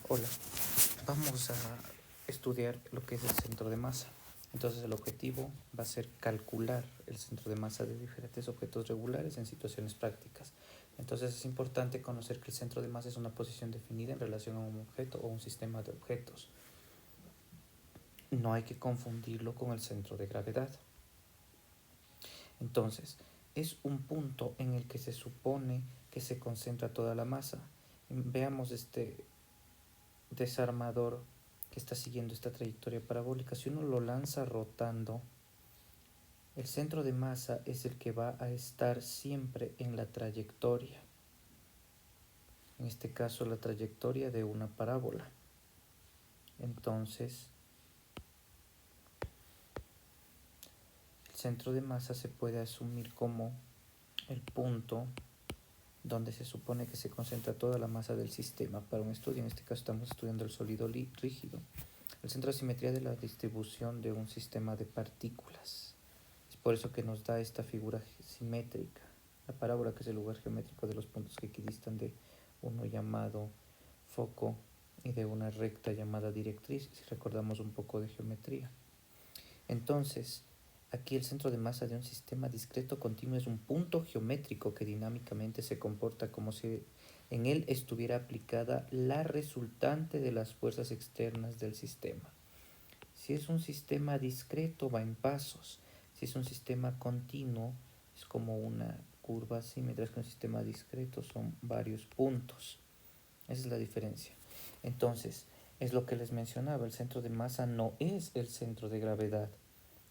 Hola, vamos a estudiar lo que es el centro de masa. Entonces el objetivo va a ser calcular el centro de masa de diferentes objetos regulares en situaciones prácticas. Entonces es importante conocer que el centro de masa es una posición definida en relación a un objeto o un sistema de objetos. No hay que confundirlo con el centro de gravedad. Entonces, es un punto en el que se supone que se concentra toda la masa. Veamos este desarmador que está siguiendo esta trayectoria parabólica. Si uno lo lanza rotando, el centro de masa es el que va a estar siempre en la trayectoria. En este caso, la trayectoria de una parábola. Entonces, el centro de masa se puede asumir como el punto donde se supone que se concentra toda la masa del sistema. Para un estudio, en este caso estamos estudiando el sólido rígido. El centro de simetría de la distribución de un sistema de partículas. Es por eso que nos da esta figura simétrica. La parábola, que es el lugar geométrico de los puntos que equidistan de uno llamado foco y de una recta llamada directriz, si recordamos un poco de geometría. Entonces, aquí el centro de masa de un sistema discreto continuo es un punto geométrico que dinámicamente se comporta como si en él estuviera aplicada la resultante de las fuerzas externas del sistema. Si es un sistema discreto, va en pasos. Si es un sistema continuo, es como una curva así, mientras que un sistema discreto son varios puntos. Esa es la diferencia. Entonces, es lo que les mencionaba, el centro de masa no es el centro de gravedad,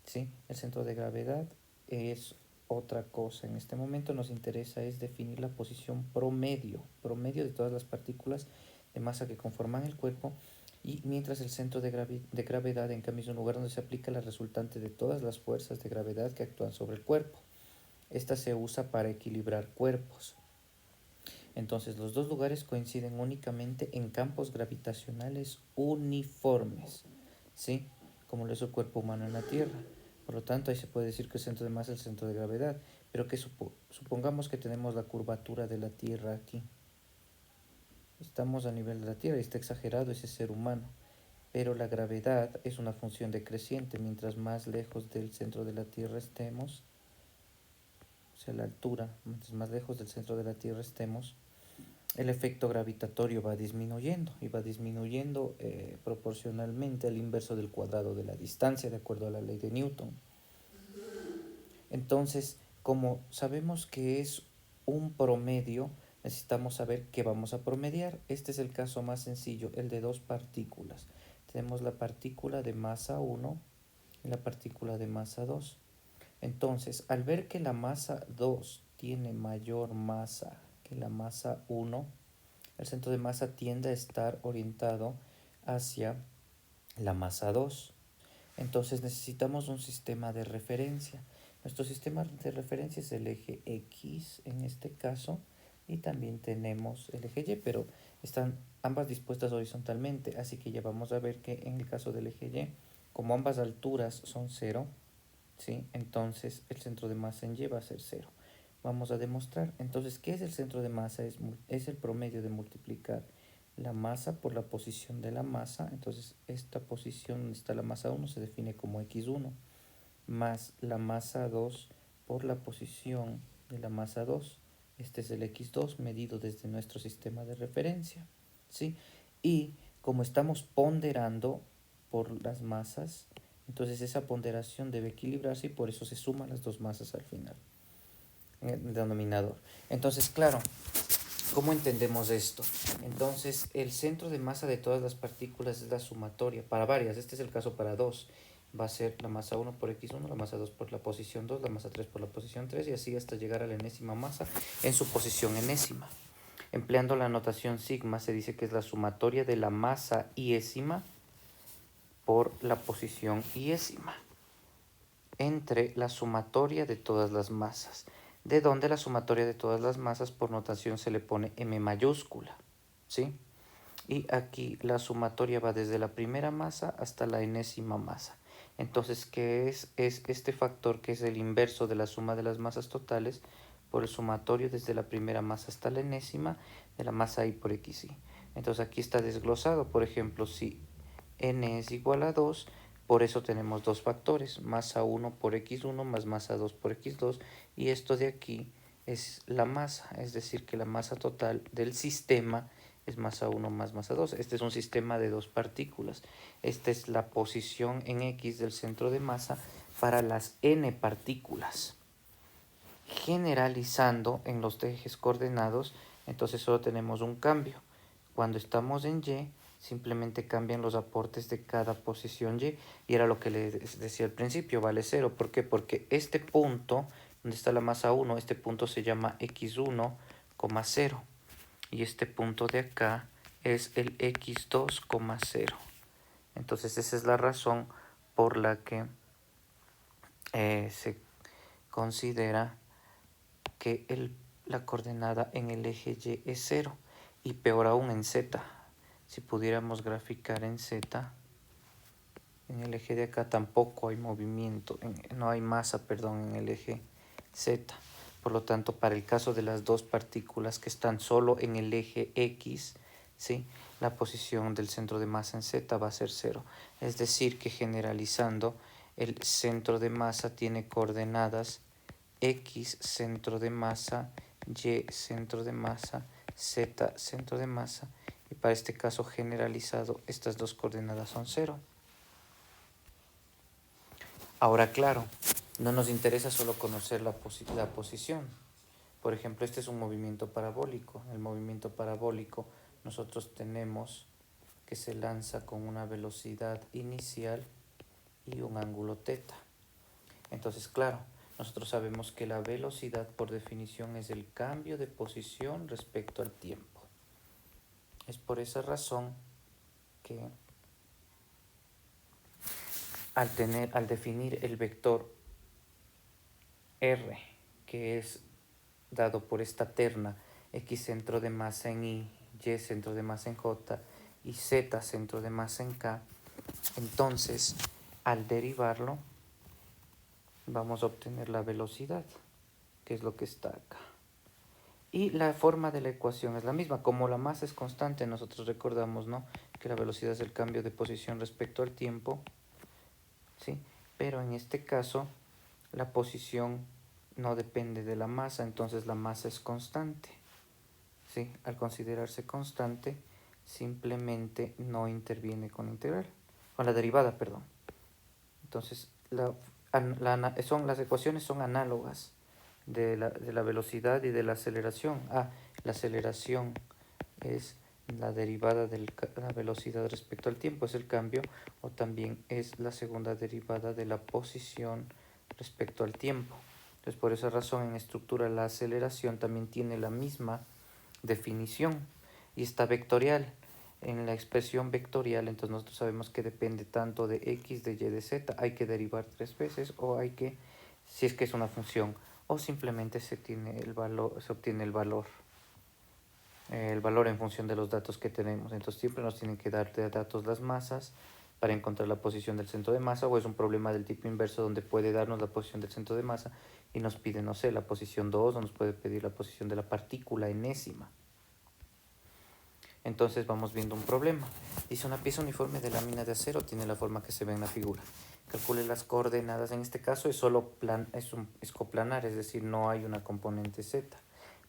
¿sí? El centro de gravedad es otra cosa. En este momento nos interesa es definir la posición promedio de todas las partículas de masa que conforman el cuerpo, y mientras el centro de gravedad, en cambio, es un lugar donde se aplica la resultante de todas las fuerzas de gravedad que actúan sobre el cuerpo. Esta se usa para equilibrar cuerpos. Entonces, los dos lugares coinciden únicamente en campos gravitacionales uniformes, ¿sí? Como lo es el cuerpo humano en la Tierra. Por lo tanto, ahí se puede decir que el centro de masa es el centro de gravedad, pero que supongamos que tenemos la curvatura de la Tierra aquí. Estamos a nivel de la Tierra y está exagerado ese ser humano, pero la gravedad es una función decreciente. Mientras más lejos del centro de la Tierra estemos, o sea, la altura, mientras más lejos del centro de la Tierra estemos, el efecto gravitatorio va disminuyendo y va disminuyendo proporcionalmente al inverso del cuadrado de la distancia, de acuerdo a la ley de Newton. Entonces, como sabemos que es un promedio, necesitamos saber qué vamos a promediar. Este es el caso más sencillo, el de dos partículas. Tenemos la partícula de masa 1 y la partícula de masa 2. Entonces, al ver que la masa 2 tiene mayor masa que la masa 1, el centro de masa tiende a estar orientado hacia la masa 2. Entonces necesitamos un sistema de referencia. Nuestro sistema de referencia es el eje X en este caso, y también tenemos el eje Y, pero están ambas dispuestas horizontalmente, así que ya vamos a ver que en el caso del eje Y, como ambas alturas son 0, ¿sí? Entonces el centro de masa en Y va a ser 0. Vamos a demostrar. Entonces, ¿qué es el centro de masa? Es el promedio de multiplicar la masa por la posición de la masa. Entonces, esta posición donde está la masa 1 se define como x1, más la masa 2 por la posición de la masa 2. Este es el x2 medido desde nuestro sistema de referencia, ¿sí? Y como estamos ponderando por las masas, entonces esa ponderación debe equilibrarse y por eso se suman las dos masas al final, en el denominador. Entonces, claro, ¿cómo entendemos esto? Entonces, el centro de masa de todas las partículas es la sumatoria para varias. Este es el caso para 2. Va a ser la masa 1 por x1, la masa 2 por la posición 2, la masa 3 por la posición 3, y así hasta llegar a la enésima masa en su posición enésima. Empleando la notación sigma, se dice que es la sumatoria de la masa iésima por la posición iésima entre la sumatoria de todas las masas, de donde la sumatoria de todas las masas por notación se le pone m mayúscula, ¿sí? Y aquí la sumatoria va desde la primera masa hasta la enésima masa. Entonces, ¿qué es? Es este factor que es el inverso de la suma de las masas totales por el sumatorio desde la primera masa hasta la enésima de la masa i por xi. Entonces aquí está desglosado. Por ejemplo, si n es igual a 2, por eso tenemos dos factores, masa 1 por x1 más masa 2 por x2, y esto de aquí es la masa, es decir, que la masa total del sistema es masa 1 más masa 2. Este es un sistema de dos partículas. Esta es la posición en x del centro de masa para las n partículas. Generalizando en los ejes coordenados, entonces solo tenemos un cambio. Cuando estamos en y, simplemente cambian los aportes de cada posición y era lo que les decía al principio, vale 0. ¿Por qué? Porque este punto, donde está la masa 1, este punto se llama x1, 0, y este punto de acá es el x2, 0. Entonces esa es la razón por la que se considera que la coordenada en el eje y es 0, y peor aún en z. Si pudiéramos graficar en z, en el eje de acá tampoco hay movimiento, no hay masa, perdón, en el eje z. Por lo tanto, para el caso de las dos partículas que están solo en el eje x, ¿sí?, la posición del centro de masa en z va a ser 0. Es decir, que generalizando, el centro de masa tiene coordenadas x centro de masa, y centro de masa, z centro de masa, y para este caso generalizado estas dos coordenadas son 0. Ahora claro, no nos interesa solo conocer la posición. Por ejemplo, este es un movimiento parabólico. El movimiento parabólico nosotros tenemos que se lanza con una velocidad inicial y un ángulo θ. Entonces, claro, nosotros sabemos que la velocidad por definición es el cambio de posición respecto al tiempo. Es por esa razón que al definir el vector r, que es dado por esta terna x centro de masa en y centro de masa en j y z centro de masa en k, entonces al derivarlo vamos a obtener la velocidad, que es lo que está acá. Y la forma de la ecuación es la misma. Como la masa es constante, nosotros recordamos, ¿no?, que la velocidad es el cambio de posición respecto al tiempo, ¿sí? Pero en este caso, la posición no depende de la masa, entonces la masa es constante, ¿sí? Al considerarse constante, simplemente no interviene con integral, con la derivada, perdón. Entonces, las ecuaciones son análogas de la velocidad y de la aceleración. La aceleración es la derivada de la velocidad respecto al tiempo, es el cambio, o también es la segunda derivada de la posición respecto al tiempo. Entonces, por esa razón, en estructura la aceleración también tiene la misma definición y está vectorial. En la expresión vectorial, entonces nosotros sabemos que depende tanto de x, de y, de z. Hay que derivar 3 veces, o hay que, si es que es una función, o simplemente se obtiene el valor en función de los datos que tenemos. Entonces siempre nos tienen que dar de datos las masas para encontrar la posición del centro de masa, o es un problema del tipo inverso donde puede darnos la posición del centro de masa y nos pide, no sé, la posición 2, o nos puede pedir la posición de la partícula enésima. Entonces vamos viendo un problema. Dice: una pieza uniforme de lámina de acero tiene la forma que se ve en la figura. Calcule las coordenadas. En este caso es solo es coplanar, es decir, no hay una componente z.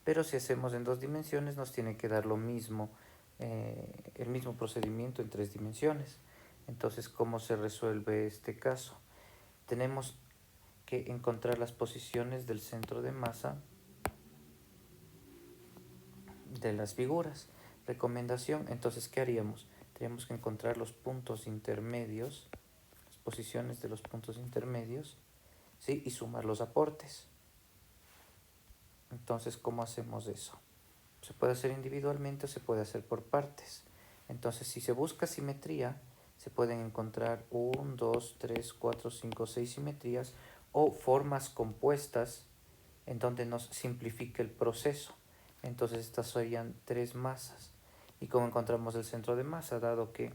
Pero si hacemos en 2 dimensiones nos tiene que dar lo mismo, el mismo procedimiento en 3 dimensiones. Entonces, ¿cómo se resuelve este caso? Tenemos que encontrar las posiciones del centro de masa de las figuras. Recomendación: entonces, ¿qué haríamos? Tenemos que encontrar los puntos intermedios, las posiciones de los puntos intermedios, ¿sí?, y sumar los aportes. Entonces, ¿cómo hacemos eso? Se puede hacer individualmente o se puede hacer por partes. Entonces, si se busca simetría, se pueden encontrar 1, 2, 3, 4, 5, 6 simetrías, o formas compuestas en donde nos simplifique el proceso. Entonces estas serían 3 masas. ¿Y cómo encontramos el centro de masa? Dado que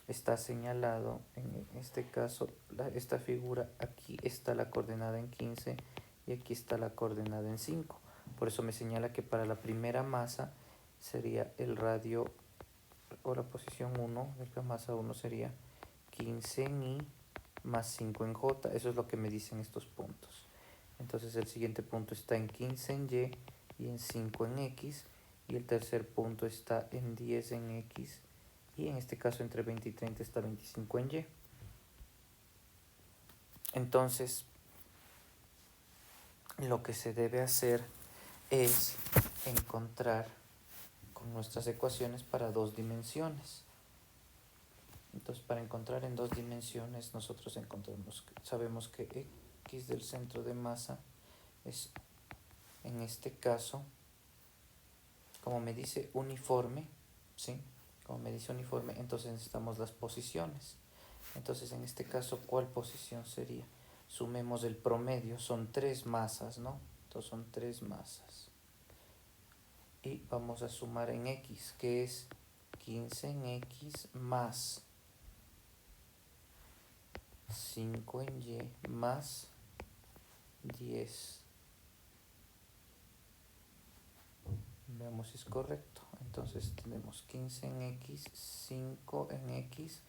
está señalado, en este caso, esta figura, aquí está la coordenada en 15 y aquí está la coordenada en 5. Por eso me señala que para la primera masa sería el radio o la posición 1 de la masa 1 sería 15 en I más 5 en J. Eso es lo que me dicen estos puntos. Entonces el siguiente punto está en 15 en Y en 5 en X. Y el tercer punto está en 10 en X. Y en este caso entre 20 y 30 está 25 en Y. Entonces lo que se debe hacer es encontrar con nuestras ecuaciones para dos dimensiones. Entonces, para encontrar en dos dimensiones, nosotros sabemos que X del centro de masa es, en este caso, como me dice uniforme, ¿sí? Como me dice uniforme, entonces necesitamos las posiciones. Entonces, en este caso, ¿cuál posición sería? Sumemos el promedio, son 3 masas, ¿no? Entonces son 3 masas. Y vamos a sumar en X, que es 15 en X más 5 en Y más 10. Veamos si es correcto. Entonces tenemos 15 en X, 5 en X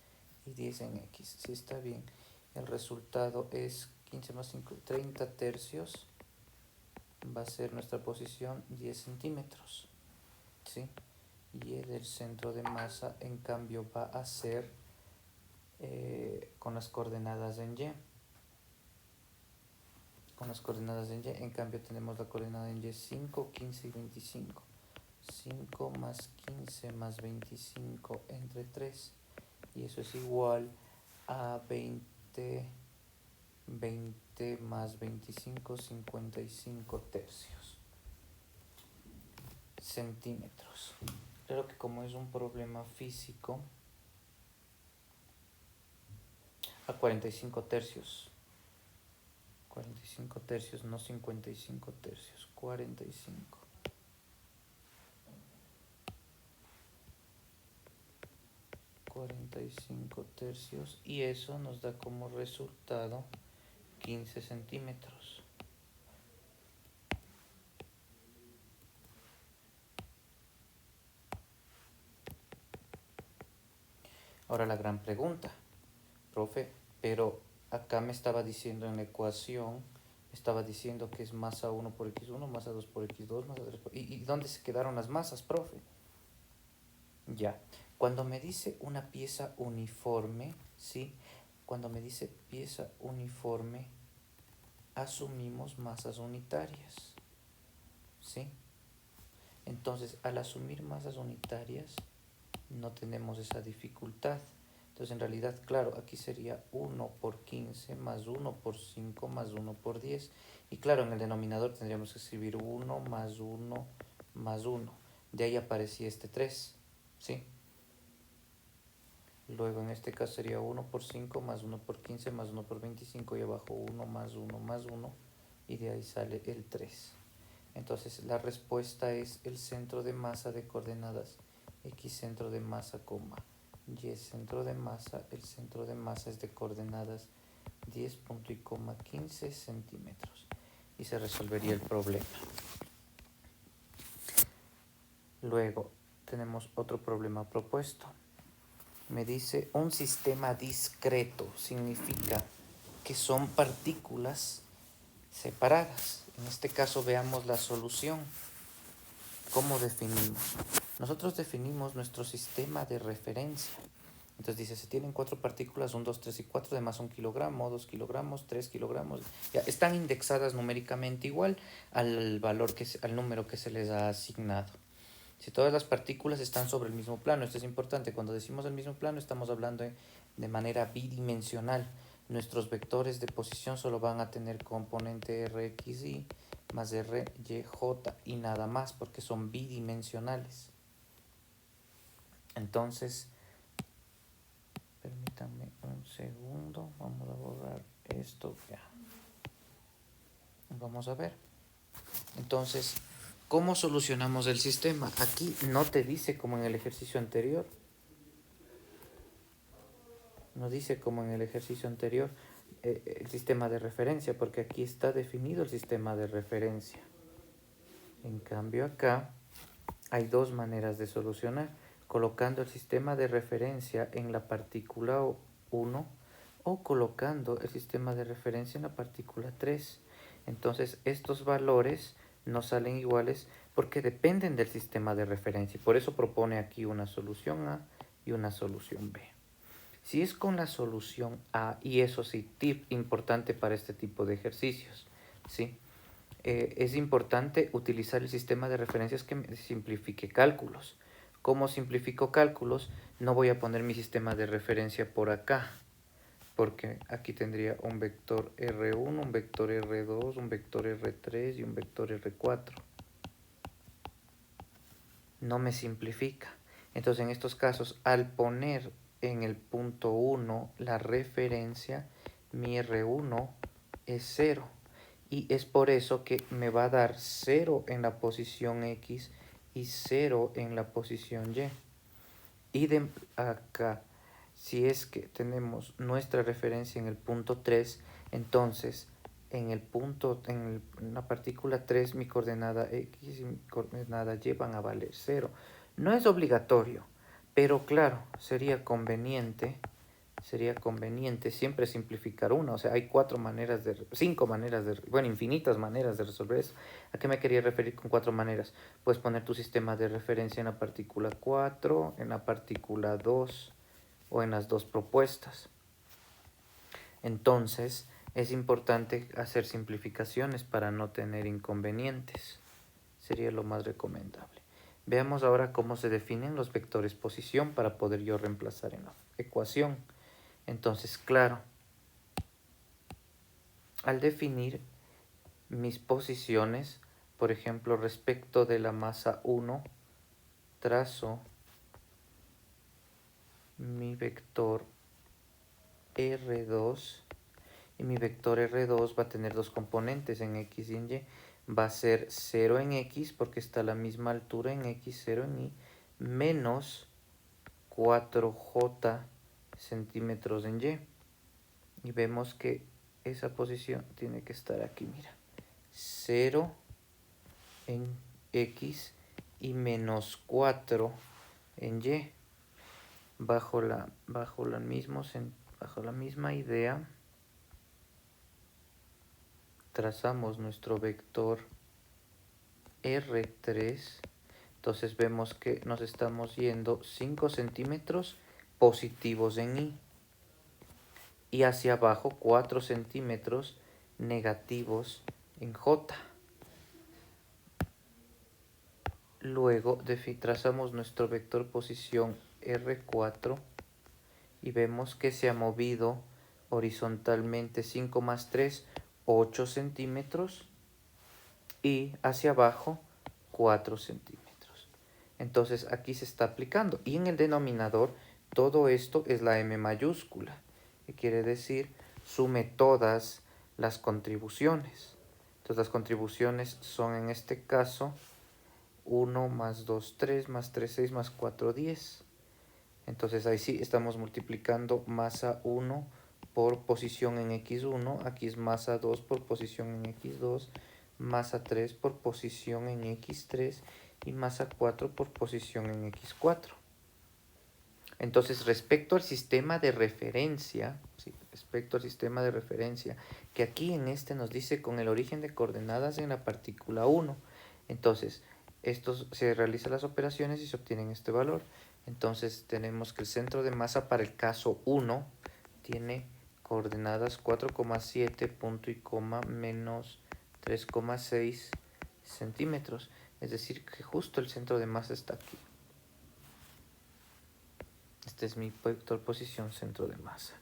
y 10 en X. Si está bien. El resultado es 15 más 5, 30 tercios. Va a ser nuestra posición 10 centímetros. ¿Sí? Y del centro de masa, en cambio, va a ser con las coordenadas en Y. Con las coordenadas en Y, en cambio tenemos la coordenada en Y 5, 15 y 25. 5 más 15 más 25 entre 3. Y eso es igual a 20 más 25, 55 tercios. Centímetros. Claro que como es un problema físico, a 45 tercios. 45 tercios, no 55 tercios. 45. 45 tercios. Y eso nos da como resultado 15 centímetros. Ahora la gran pregunta, profe, pero acá me estaba diciendo en la ecuación, estaba diciendo que es masa 1 por x1, masa 2 por x2, masa 3 por... ¿Y dónde se quedaron las masas, profe? Ya, cuando me dice una pieza uniforme, ¿sí? Cuando me dice pieza uniforme, asumimos masas unitarias, ¿sí? Entonces, al asumir masas unitarias, no tenemos esa dificultad. Entonces, en realidad, claro, aquí sería 1 por 15 más 1 por 5 más 1 por 10. Y claro, en el denominador tendríamos que escribir 1 más 1 más 1. De ahí aparecía este 3, ¿sí? Luego, en este caso sería 1 por 5 más 1 por 15 más 1 por 25. Y abajo 1 más 1 más 1. Y de ahí sale el 3. Entonces, la respuesta es el centro de masa de coordenadas X centro de masa, Y centro de masa. El centro de masa es de coordenadas 10.15 centímetros. Y se resolvería el problema. Luego tenemos otro problema propuesto. Me dice un sistema discreto. Significa que son partículas separadas. En este caso veamos la solución. ¿Cómo definimos? Nosotros definimos nuestro sistema de referencia. Entonces dice, se tienen 4 partículas, 1, 2, 3 y 4, además 1 kilogramo, 2 kilogramos, 3 kilogramos. Ya, están indexadas numéricamente igual al valor al número que se les ha asignado. Si todas las partículas están sobre el mismo plano, esto es importante, cuando decimos el mismo plano estamos hablando de manera bidimensional. Nuestros vectores de posición solo van a tener componente RXY más RYJ y nada más, porque son bidimensionales. Entonces, permítanme un segundo, vamos a borrar esto ya. Vamos a ver. Entonces, ¿cómo solucionamos el sistema? Aquí no te dice como en el ejercicio anterior. No dice como en el ejercicio anterior el sistema de referencia, porque aquí está definido el sistema de referencia. En cambio acá hay dos maneras de solucionar. colocando el sistema de referencia en la partícula 1 o colocando el sistema de referencia en la partícula 3. Entonces estos valores no salen iguales porque dependen del sistema de referencia. Y por eso propone aquí una solución A y una solución B. Si es con la solución A, y eso sí, tip importante para este tipo de ejercicios, ¿sí? Es importante utilizar el sistema de referencias que me simplifique cálculos. ¿Cómo simplifico cálculos? No voy a poner mi sistema de referencia por acá, porque aquí tendría un vector R1, un vector R2, un vector R3 y un vector R4. No me simplifica. Entonces, en estos casos, al poner en el punto 1 la referencia, mi R1 es 0. Y es por eso que me va a dar 0 en la posición X y 0 en la posición Y. Y de acá, si es que tenemos nuestra referencia en el punto 3, entonces en el punto, en la partícula 3, mi coordenada X y mi coordenada Y van a valer 0. No es obligatorio, pero claro, sería conveniente siempre simplificar una. O sea, hay 4 maneras de, 5 maneras de, bueno, infinitas maneras de resolver eso. ¿A qué me quería referir con 4 maneras? Puedes poner tu sistema de referencia en la partícula 4, en la partícula 2 o en las dos propuestas. Entonces, es importante hacer simplificaciones para no tener inconvenientes. Sería lo más recomendable. Veamos ahora cómo se definen los vectores posición para poder yo reemplazar en la ecuación. Entonces, claro, al definir mis posiciones, por ejemplo, respecto de la masa 1, trazo mi vector R2 y mi vector R2 va a tener dos componentes en X y en Y. Va a ser 0 en X porque está a la misma altura en X, 0 en Y, menos 4J centímetros en Y. Y vemos que esa posición tiene que estar aquí, mira. 0 en X y menos 4 en Y. Bajo la misma idea, trazamos nuestro vector R3. Entonces vemos que nos estamos yendo 5 centímetros positivos en Y. Y hacia abajo 4 centímetros negativos en J. Luego trazamos nuestro vector posición R4 y vemos que se ha movido horizontalmente 5 más 3, 8 centímetros y hacia abajo 4 centímetros. Entonces aquí se está aplicando y en el denominador todo esto es la M mayúscula, que quiere decir sume todas las contribuciones. Entonces las contribuciones son en este caso 1 más 2, 3, más 3, 6, más 4, 10. Entonces ahí sí estamos multiplicando masa 1 por posición en X1, aquí es masa 2 por posición en X2, masa 3 por posición en X3 y masa 4 por posición en X4. Entonces respecto al sistema de referencia, ¿sí? Que aquí en este nos dice con el origen de coordenadas en la partícula 1. Entonces, se realizan las operaciones y se obtienen este valor. Entonces tenemos que el centro de masa para el caso 1 tiene coordenadas 4,7 punto y coma menos 3,6 centímetros. Es decir, que justo el centro de masa está aquí. Este es mi vector posición centro de masa.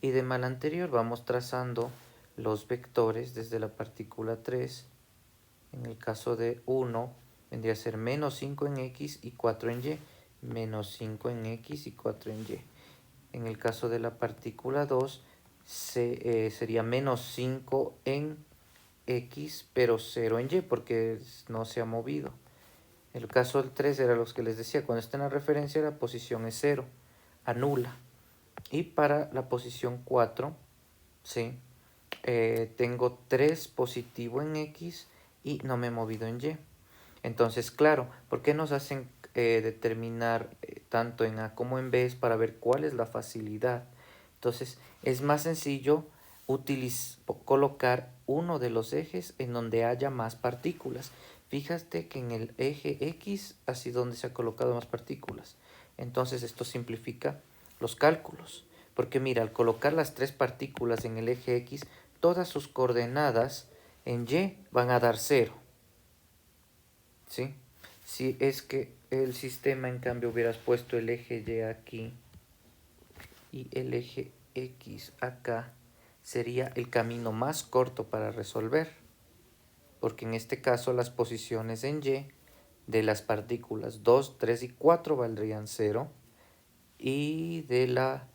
Y de mal anterior vamos trazando los vectores desde la partícula 3. En el caso de 1 vendría a ser menos 5 en X y 4 en Y. Menos 5 en X y 4 en Y. En el caso de la partícula 2 sería menos 5 en X pero 0 en Y porque no se ha movido. El caso del 3 era los que les decía, cuando está en la referencia la posición es 0, anula. Y para la posición 4, ¿sí? Tengo 3 positivo en X y no me he movido en Y. Entonces, claro, ¿por qué nos hacen determinar tanto en A como en B es para ver cuál es la facilidad. Entonces es más sencillo colocar uno de los ejes en donde haya más partículas. Fíjate que en el eje X ha sido donde se ha colocado más partículas. Entonces esto simplifica los cálculos. Porque mira, al colocar las tres partículas en el eje X, todas sus coordenadas en Y van a dar 0. ¿Sí? Si es que el sistema en cambio hubieras puesto el eje Y aquí y el eje X acá, sería el camino más corto para resolver, porque en este caso las posiciones en Y de las partículas 2, 3 y 4 valdrían 0, y de la,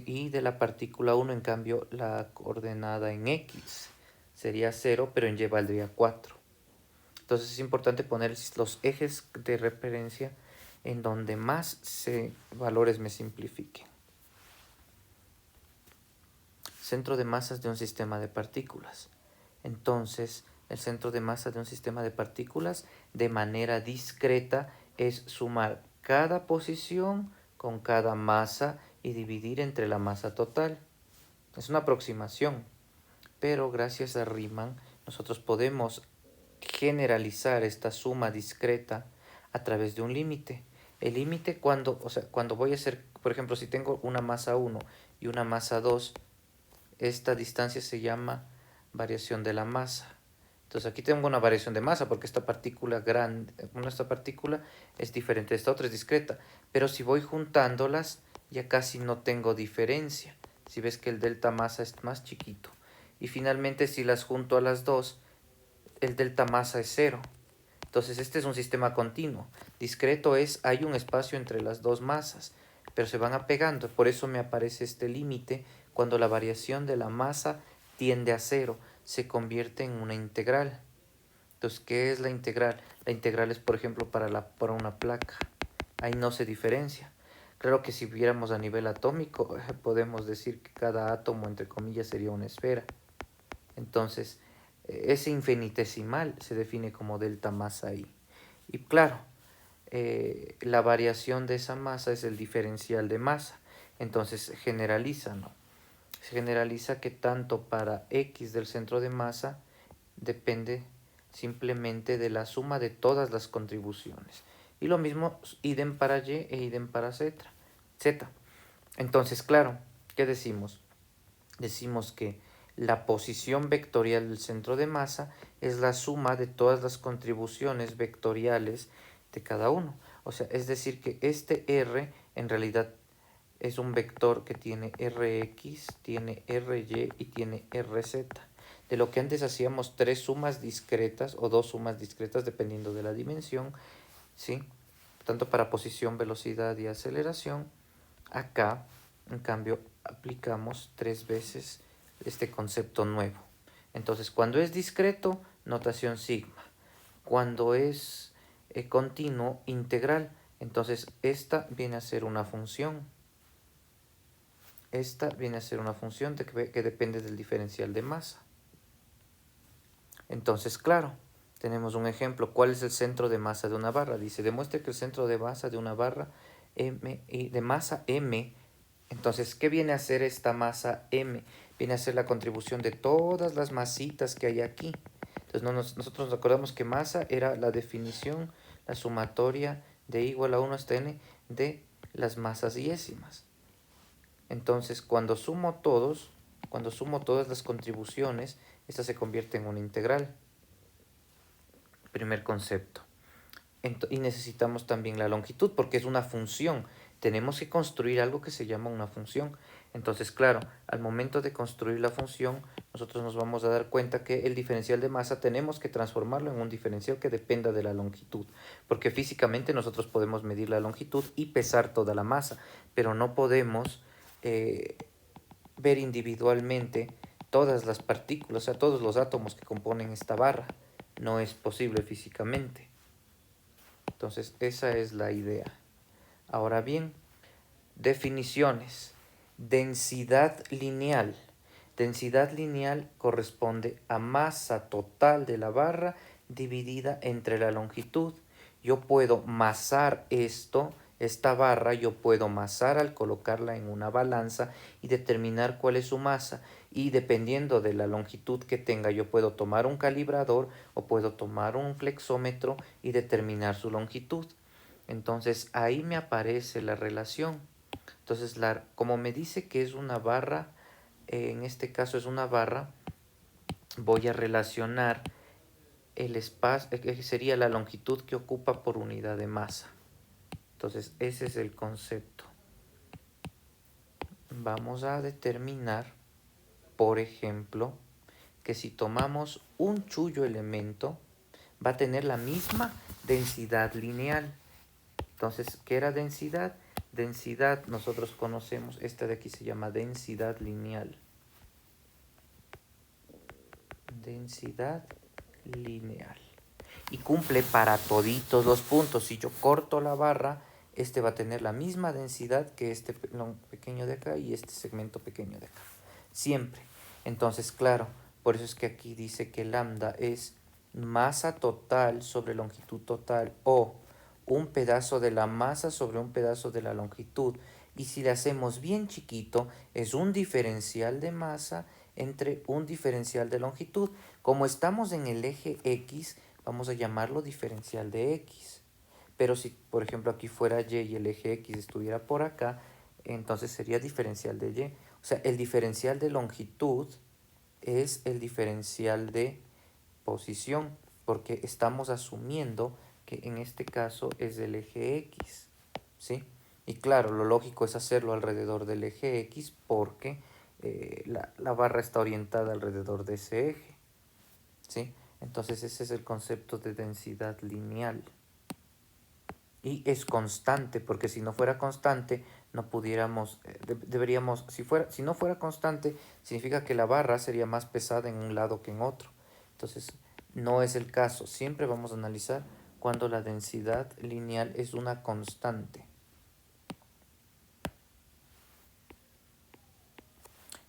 y de la partícula 1 en cambio la coordenada en X sería 0, pero en Y valdría 4. Entonces es importante poner los ejes de referencia en donde más valores me simplifiquen. Centro de masas de un sistema de partículas. Entonces, el centro de masa de un sistema de partículas de manera discreta es sumar cada posición con cada masa y dividir entre la masa total. Es una aproximación, pero gracias a Riemann nosotros podemos generalizar esta suma discreta a través de un límite. El límite cuando voy a hacer, por ejemplo, si tengo una masa 1 y una masa 2, esta distancia se llama variación de la masa. Entonces aquí tengo una variación de masa porque esta partícula grande, esta partícula es diferente, esta otra es discreta. Pero si voy juntándolas, ya casi no tengo diferencia. Si ves que el delta masa es más chiquito. Y finalmente si las junto a las dos, el delta masa es 0. Entonces este es un sistema continuo. Discreto es, hay un espacio entre las dos masas, pero se van apegando. Por eso me aparece este límite cuando la variación de la masa tiende a 0. Se convierte en una integral. Entonces, ¿qué es la integral? La integral es, por ejemplo, para una placa. Ahí no se diferencia. Claro que si viéramos a nivel atómico, podemos decir que cada átomo, entre comillas, sería una esfera. Entonces, ese infinitesimal se define como delta masa I. Y claro, la variación de esa masa es el diferencial de masa. Entonces, generaliza, ¿no? Se generaliza que tanto para X del centro de masa depende simplemente de la suma de todas las contribuciones. Y lo mismo idem para Y e idem para Z. Entonces, claro, ¿qué decimos? Decimos que la posición vectorial del centro de masa es la suma de todas las contribuciones vectoriales de cada uno. O sea, es decir que este R en realidad es un vector que tiene Rx, tiene Ry y tiene Rz. De lo que antes hacíamos tres sumas discretas o dos sumas discretas dependiendo de la dimensión, ¿sí? Tanto para posición, velocidad y aceleración. Acá, en cambio, aplicamos 3 veces este concepto nuevo. Entonces, cuando es discreto, notación sigma. Cuando es continuo, integral. Entonces, esta viene a ser una función. Esta viene a ser una función que depende del diferencial de masa. Entonces, claro, tenemos un ejemplo. ¿Cuál es el centro de masa de una barra? Dice, demuestre que el centro de masa de una barra de masa M. Entonces, ¿qué viene a ser esta masa M? Viene a ser la contribución de todas las masitas que hay aquí. Entonces, nosotros nos acordamos que masa era la definición, la sumatoria de igual a 1 hasta n de las masas diésimas. Entonces, cuando sumo todas las contribuciones, esta se convierte en una integral. Primer concepto. Y necesitamos también la longitud porque es una función. Tenemos que construir algo que se llama una función. Entonces, claro, al momento de construir la función, nosotros nos vamos a dar cuenta que el diferencial de masa tenemos que transformarlo en un diferencial que dependa de la longitud. Porque físicamente nosotros podemos medir la longitud y pesar toda la masa, pero no podemos ver individualmente todas las partículas, o sea, todos los átomos que componen esta barra. No es posible físicamente. Entonces, esa es la idea. Ahora bien, definiciones. Densidad lineal. Densidad lineal corresponde a masa total de la barra dividida entre la longitud. Yo puedo masar esto, esta barra yo puedo masar al colocarla en una balanza y determinar cuál es su masa. Y dependiendo de la longitud que tenga, yo puedo tomar un calibrador o puedo tomar un flexómetro y determinar su longitud. Entonces ahí me aparece la relación. Entonces, como me dice que es una barra, en este caso es una barra, voy a relacionar el espacio, que sería la longitud que ocupa por unidad de masa. Entonces, ese es el concepto. Vamos a determinar, por ejemplo, que si tomamos un chullo elemento, va a tener la misma densidad lineal. Entonces, ¿qué era densidad? Densidad, nosotros conocemos, esta de aquí se llama densidad lineal. Densidad lineal. Y cumple para toditos los puntos. Si yo corto la barra, este va a tener la misma densidad que este pequeño de acá y este segmento pequeño de acá. Siempre. Entonces, claro, por eso es que aquí dice que lambda es masa total sobre longitud total o un pedazo de la masa sobre un pedazo de la longitud. Y si le hacemos bien chiquito, es un diferencial de masa entre un diferencial de longitud. Como estamos en el eje X, vamos a llamarlo diferencial de X. Pero si, por ejemplo, aquí fuera Y y el eje X estuviera por acá, entonces sería diferencial de Y. O sea, el diferencial de longitud es el diferencial de posición, porque estamos asumiendo que en este caso es del eje X, ¿sí? Y claro, lo lógico es hacerlo alrededor del eje X porque la barra está orientada alrededor de ese eje, ¿sí? Entonces ese es el concepto de densidad lineal. Y es constante, porque si no fuera constante, no pudiéramos, deberíamos, si no fuera constante, significa que la barra sería más pesada en un lado que en otro. Entonces, no es el caso. Siempre vamos a analizar cuando la densidad lineal es una constante.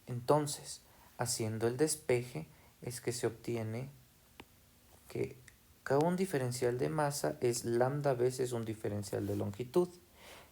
Entonces, haciendo el despeje, es que se obtiene que cada un diferencial de masa es lambda veces un diferencial de longitud.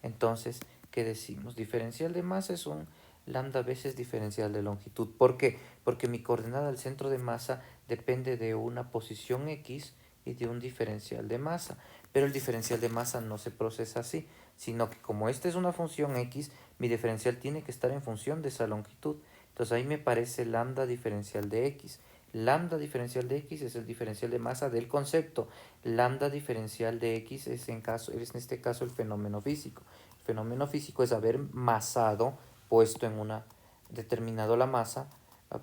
Entonces, ¿qué decimos? Diferencial de masa es un lambda veces diferencial de longitud. ¿Por qué? Porque mi coordenada al centro de masa depende de una posición X y de un diferencial de masa. Pero el diferencial de masa no se procesa así, sino que como esta es una función X, mi diferencial tiene que estar en función de esa longitud. Entonces ahí me parece lambda diferencial de X. Lambda diferencial de X es el diferencial de masa del concepto. Lambda diferencial de X es en este caso el fenómeno físico. El fenómeno físico es haber masado, puesto en una, determinado la masa,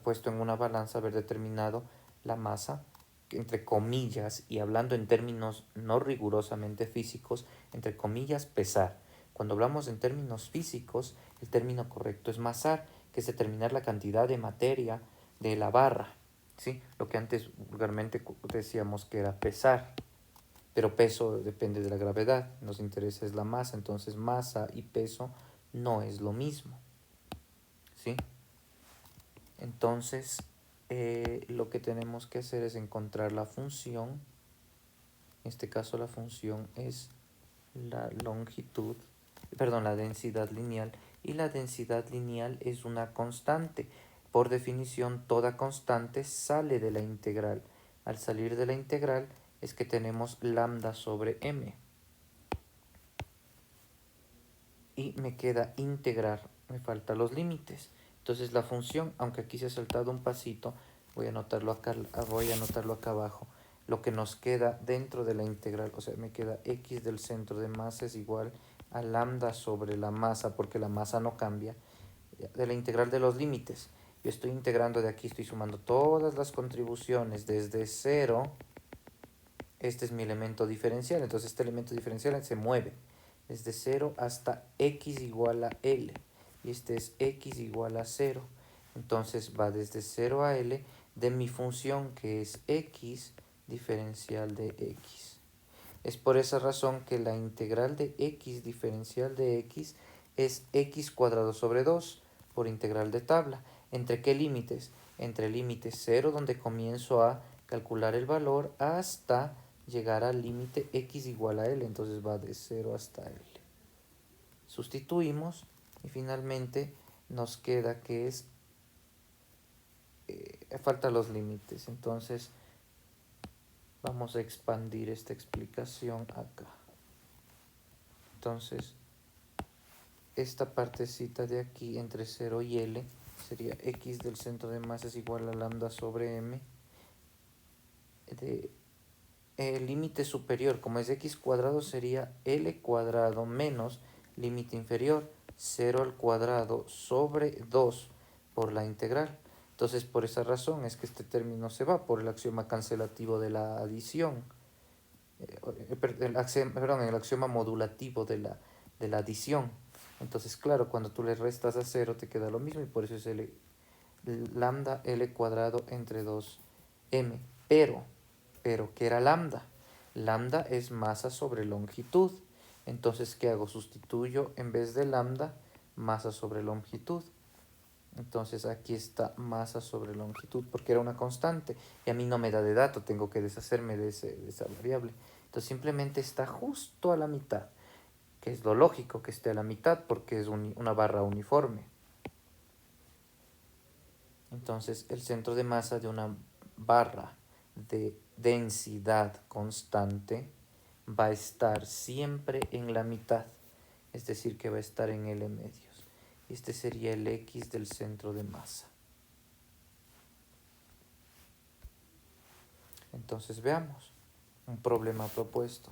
puesto en una balanza, haber determinado la masa, entre comillas, y hablando en términos no rigurosamente físicos, entre comillas, pesar. Cuando hablamos en términos físicos, el término correcto es masar, que es determinar la cantidad de materia de la barra, ¿sí? Lo que antes vulgarmente decíamos que era pesar, pero peso depende de la gravedad, nos interesa es la masa, entonces masa y peso no es lo mismo, ¿sí? Entonces, lo que tenemos que hacer es encontrar la función, en este caso la función es la longitud, perdón, la densidad lineal, y la densidad lineal es una constante. Por definición, toda constante sale de la integral. Al salir de la integral es que tenemos lambda sobre m. Y me queda integrar, me faltan los límites. Entonces la función, aunque aquí se ha saltado un pasito, voy a anotarlo acá abajo. Lo que nos queda dentro de la integral, o sea, me queda x del centro de masa es igual a lambda sobre la masa, porque la masa no cambia, de la integral de los límites. Yo estoy integrando de aquí, estoy sumando todas las contribuciones desde cero. Este es mi elemento diferencial, entonces este elemento diferencial se mueve desde 0 hasta x igual a L. Y este es x igual a 0. Entonces va desde 0 a L de mi función que es x diferencial de x. Es por esa razón que la integral de x diferencial de x es x cuadrado sobre 2 por integral de tabla. ¿Entre qué límites? Entre el límite 0 donde comienzo a calcular el valor hasta llegar al límite x igual a L. Entonces va de 0 hasta L. Sustituimos y finalmente nos queda que es, falta los límites. Entonces vamos a expandir esta explicación acá. Entonces esta partecita de aquí entre 0 y L sería x del centro de masa es igual a lambda sobre m. El límite superior, como es x cuadrado, sería L cuadrado menos límite inferior 0 al cuadrado sobre 2 por la integral. Entonces por esa razón es que este término se va por el axioma cancelativo de la adición. El axioma modulativo de la adición. Entonces, claro, cuando tú le restas a 0 te queda lo mismo y por eso es lambda L cuadrado entre 2m. Pero, ¿qué era lambda? Lambda es masa sobre longitud. Entonces, ¿qué hago? Sustituyo en vez de lambda, masa sobre longitud. Entonces aquí está masa sobre longitud, porque era una constante y a mí no me da de dato, tengo que deshacerme de esa variable. Entonces simplemente está justo a la mitad, que es lo lógico que esté a la mitad porque es una barra uniforme. Entonces el centro de masa de una barra de densidad constante va a estar siempre en la mitad, es decir, que va a estar en L medios. Este sería el X del centro de masa. Entonces veamos un problema propuesto.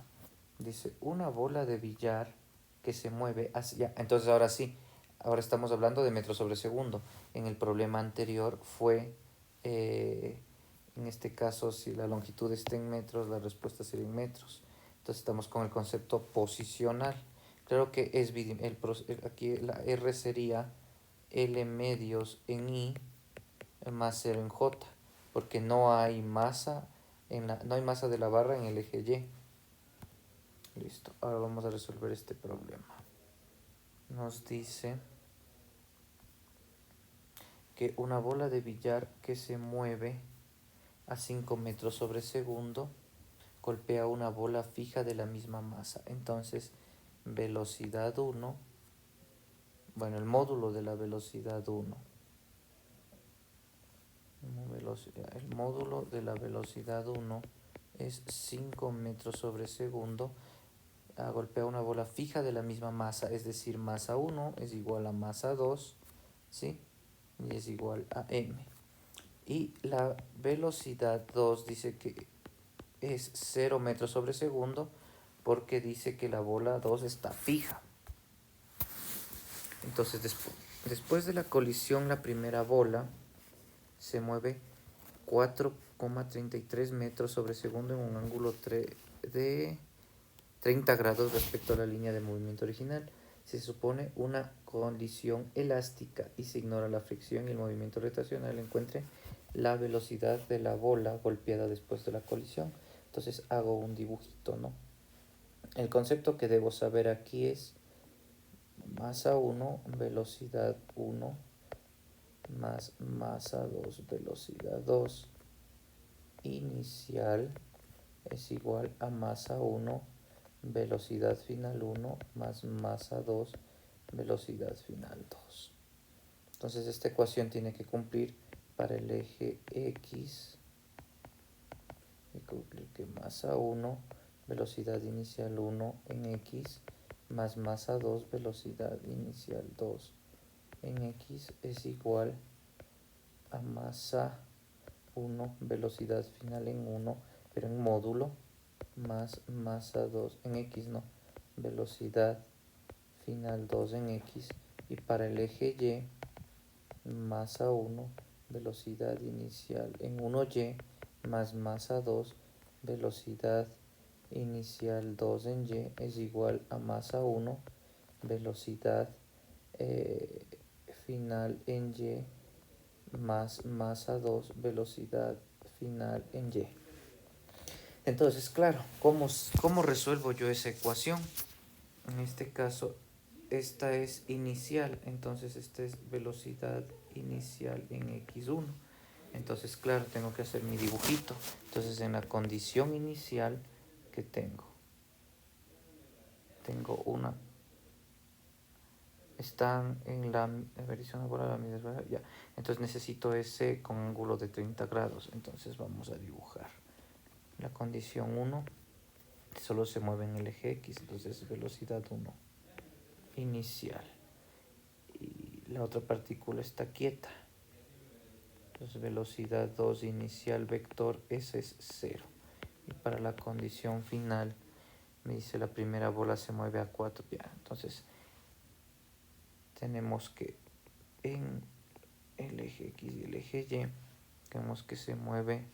Dice, una bola de billar que se mueve hacia... Entonces ahora sí, ahora estamos hablando de metros sobre segundo. En el problema anterior fue, en este caso, si la longitud está en metros, la respuesta sería en metros. Entonces estamos con el concepto posicional. Claro que es aquí la R sería L medios en I más 0 en J, porque no hay masa no hay masa de la barra en el eje Y. Listo, ahora vamos a resolver este problema. Nos dice que una bola de billar que se mueve a 5 metros sobre segundo golpea una bola fija de la misma masa. Entonces, velocidad 1, bueno, el módulo de la velocidad 1. El módulo de la velocidad 1 es 5 metros sobre segundo. Golpea una bola fija de la misma masa, es decir, masa 1 es igual a masa 2, ¿sí? Y es igual a m. Y la velocidad 2 dice que es 0 metros sobre segundo porque dice que la bola 2 está fija. Entonces, después de la colisión, la primera bola se mueve 4,33 metros sobre segundo en un ángulo de 30 grados respecto a la línea de movimiento original. Se supone una colisión elástica y se ignora la fricción y el movimiento rotacional. Encuentre la velocidad de la bola golpeada después de la colisión. Entonces hago un dibujito, ¿no? El concepto que debo saber aquí es masa 1, velocidad 1, más masa 2, velocidad 2, inicial es igual a masa 1, velocidad final 1, más masa 2, velocidad final 2. Entonces esta ecuación tiene que cumplir para el eje X, y cumplir que masa 1, velocidad inicial 1 en X, más masa 2, velocidad inicial 2 en X es igual a masa 1, velocidad final en 1, pero en módulo, más masa 2 en X, no, velocidad final 2 en X, y para el eje Y, masa 1, velocidad inicial en 1Y, más masa 2, velocidad inicial 2 en Y es igual a masa 1, velocidad final en Y, más masa 2, velocidad final en Y. Entonces, claro, ¿cómo resuelvo yo esa ecuación? En este caso, esta es inicial, entonces esta es velocidad inicial en x1. Entonces, claro, tengo que hacer mi dibujito. Entonces, en la condición inicial que tengo una están en la medición de bola, la medida, ya. Entonces necesito ese con ángulo de 30 grados. Entonces vamos a dibujar. La condición 1 solo se mueve en el eje X, entonces velocidad 1 inicial. Y la otra partícula está quieta. Entonces velocidad 2 inicial vector, ese es 0. Y para la condición final me dice la primera bola se mueve a 4. Ya, entonces tenemos que en el eje X y el eje Y vemos que se mueve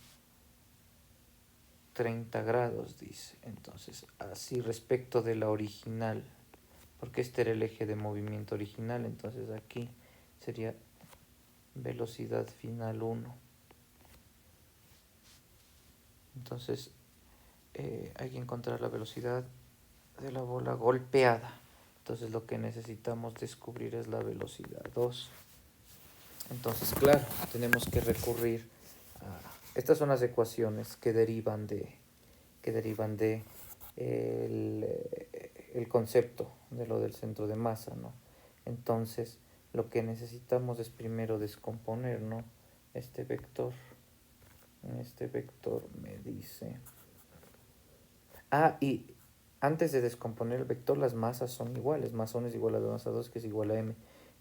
30 grados, dice. Entonces, así respecto de la original, porque este era el eje de movimiento original, entonces aquí sería velocidad final 1. Entonces, hay que encontrar la velocidad de la bola golpeada. Entonces, lo que necesitamos descubrir es la velocidad 2. Entonces, claro, tenemos que recurrir a... Estas son las ecuaciones que derivan de el concepto de lo del centro de masa, ¿no? Entonces, lo que necesitamos es primero descomponer, ¿no? Este vector. En este vector me dice... Ah, y antes de descomponer el vector, las masas son iguales. Masa 1 es igual a masa 2, que es igual a m.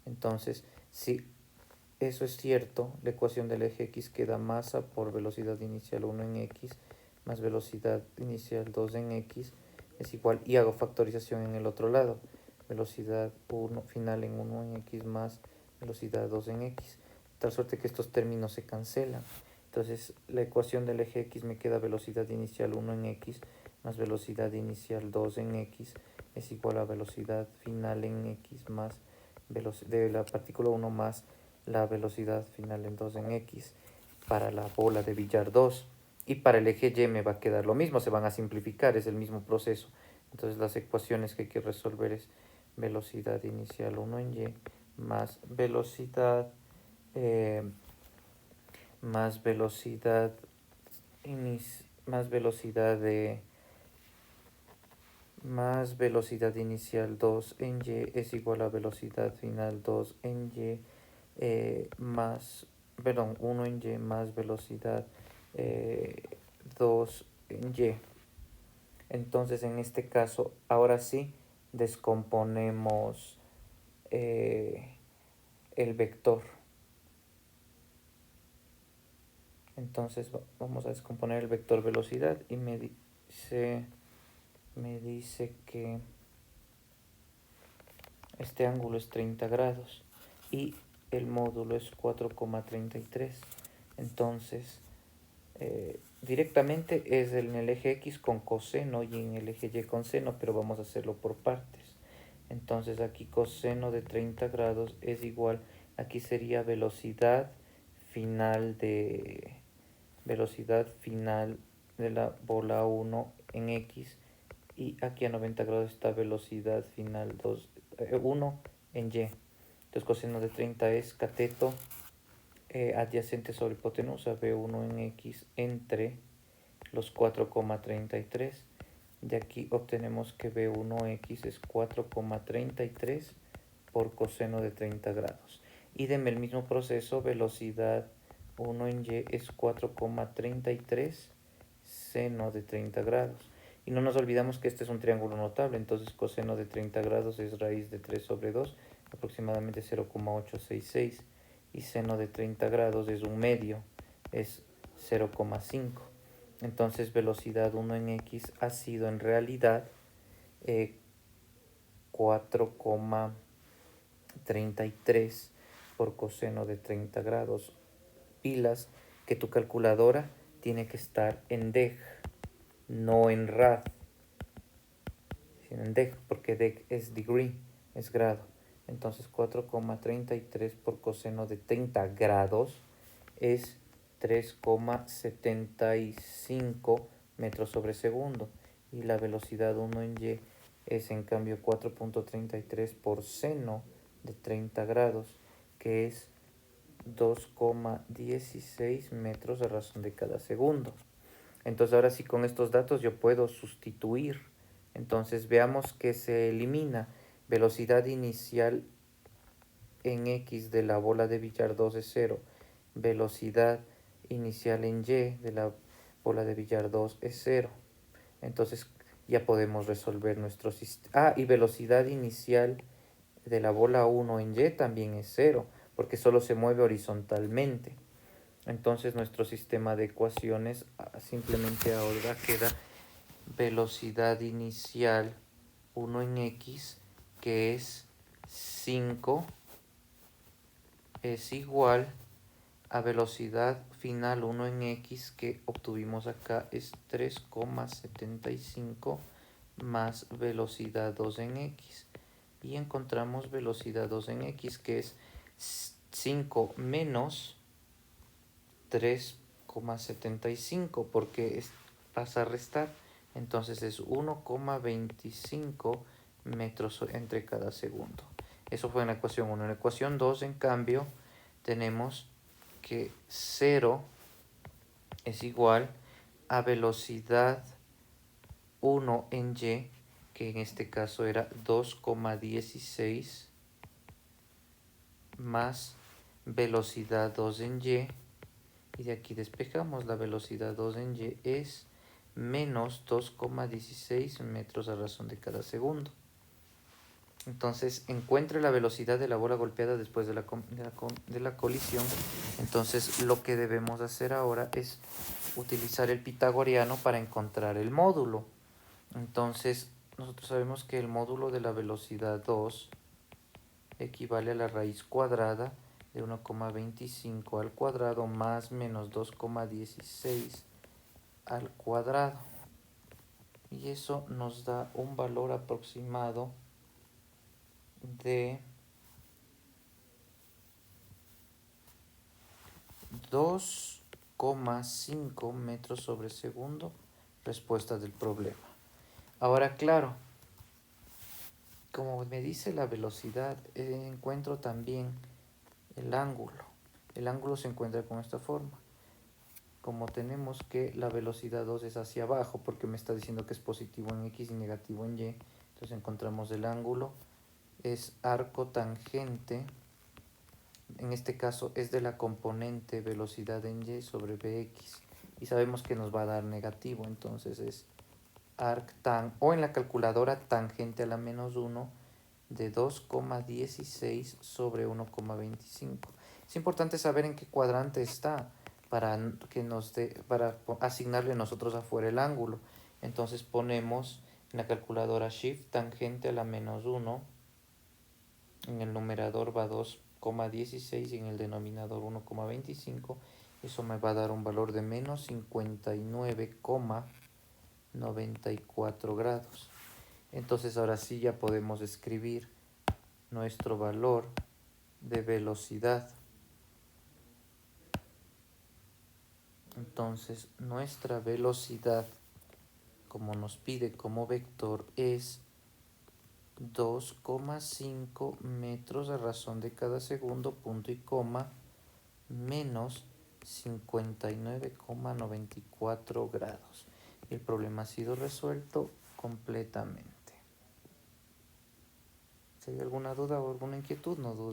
Entonces, si eso es cierto, la ecuación del eje X queda masa por velocidad inicial 1 en X más velocidad inicial 2 en X es igual, y hago factorización en el otro lado, velocidad 1 final en 1 en X más velocidad 2 en X, de tal suerte que estos términos se cancelan. Entonces la ecuación del eje X me queda velocidad inicial 1 en X más velocidad inicial 2 en X es igual a velocidad final en X más de la partícula 1 más la velocidad final en 2 en X para la bola de billar 2. Y para el eje Y me va a quedar lo mismo, se van a simplificar, es el mismo proceso. Entonces las ecuaciones que hay que resolver es velocidad inicial 1 en Y más velocidad más velocidad más velocidad de más velocidad inicial 2 en Y es igual a velocidad final 2 en Y más, perdón, 1 en Y más velocidad 2 en Y. Entonces en este caso, ahora sí, descomponemos el vector. Entonces vamos a descomponer el vector velocidad y me dice que este ángulo es 30 grados y el módulo es 4,33. Entonces, directamente es en el eje X con coseno y en el eje Y con seno, pero vamos a hacerlo por partes. Entonces aquí coseno de 30 grados es igual, aquí sería velocidad final de la bola 1 en X, y aquí a 90 grados está velocidad final 1 en Y. Entonces coseno de 30 es cateto adyacente sobre hipotenusa B1 en X entre los 4,33. De aquí obtenemos que B1X es 4,33 por coseno de 30 grados. Y deme el mismo proceso, velocidad 1 en Y es 4,33 seno de 30 grados. Y no nos olvidamos que este es un triángulo notable, entonces coseno de 30 grados es raíz de 3 sobre 2, aproximadamente 0,866. Y seno de 30 grados es un medio, es 0,5. Entonces velocidad 1 en X ha sido en realidad 4,33 por coseno de 30 grados. Pilas que tu calculadora tiene que estar en deg, no en rad, sino en deg, porque deg es degree, es grado. Entonces 4,33 por coseno de 30 grados es 3,75 metros sobre segundo. Y la velocidad 1 en Y es en cambio 4,33 por seno de 30 grados, que es 2,16 metros a razón de cada segundo. Entonces ahora sí, con estos datos yo puedo sustituir. Entonces veamos que se elimina velocidad inicial en X de la bola de billar 2 es 0, velocidad inicial en Y de la bola de billar 2 es 0. Entonces ya podemos resolver nuestro sistema. Ah, y velocidad inicial de la bola 1 en Y también es 0, porque solo se mueve horizontalmente. Entonces nuestro sistema de ecuaciones simplemente ahora queda velocidad inicial 1 en X, que es 5, es igual a velocidad final 1 en X, que obtuvimos acá, es 3,75 más velocidad 2 en X. Y encontramos velocidad 2 en X, que es 5 menos 3,75, porque pasa a restar. Entonces es 1,25 metros entre cada segundo. Eso fue en la ecuación 1. En la ecuación 2, en cambio, tenemos que 0 es igual a velocidad 1 en Y, que en este caso era 2,16 más velocidad 2 en Y, y de aquí despejamos. La velocidad 2 en Y es menos 2,16 metros a razón de cada segundo. Entonces encuentre la velocidad de la bola golpeada después de la colisión. Entonces lo que debemos hacer ahora es utilizar el pitagoriano para encontrar el módulo. Entonces nosotros sabemos que el módulo de la velocidad 2 equivale a la raíz cuadrada de 1,25 al cuadrado más menos 2,16 al cuadrado. Y eso nos da un valor aproximado de 2,5 metros sobre segundo. Respuesta del problema. Ahora, claro, como me dice la velocidad, encuentro también el ángulo. El ángulo se encuentra con esta forma. Como tenemos que la velocidad 2 es hacia abajo, porque me está diciendo que es positivo en X y negativo en Y, entonces encontramos el ángulo. Es arco tangente, en este caso es de la componente velocidad en Y sobre Bx, y sabemos que nos va a dar negativo, entonces es arctan, o en la calculadora tangente a la menos 1 de 2,16 sobre 1,25. Es importante saber en qué cuadrante está para asignarle nosotros afuera el ángulo. Entonces ponemos en la calculadora shift tangente a la menos 1, en el numerador va 2,16 y en el denominador 1,25. Eso me va a dar un valor de menos 59,94 grados. Entonces ahora sí ya podemos escribir nuestro valor de velocidad. Entonces nuestra velocidad, como nos pide como vector, es 2,5 metros a razón de cada segundo, punto y coma, menos 59,94 grados. El problema ha sido resuelto completamente. Si hay alguna duda o alguna inquietud, no dude.